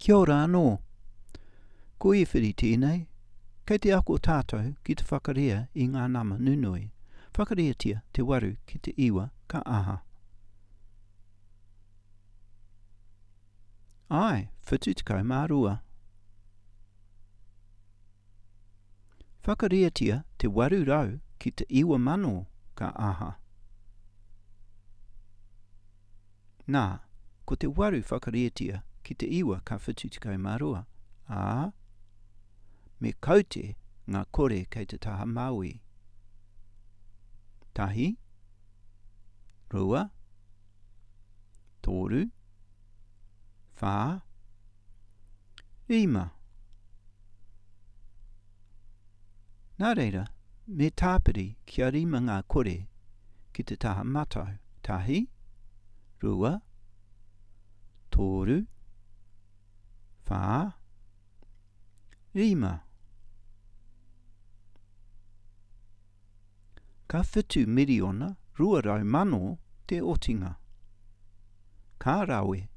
Kia ora anō. Ko i whiri tēnei. Kei te ako tātou ki te whakarea I ngā nama nunui. Whakareatia te waru ki te iwa ka aha. Ai, whitu tekau mā rua. Whakareatia te waru rau ki te iwa mano ka aha. Nā, ko te waru whakareatia ki te iwa ka whitu tekau mā rua. Me kaute ngā kore kei te taha Maui. Tahi, rua, tōru, whā, rima. Nā reira, me tāpiri kia rima ngā kore ki te taha matau. Tahi, rua, tōru, whā, rima. Ka whitu miriona 200 te otinga. Ka rawe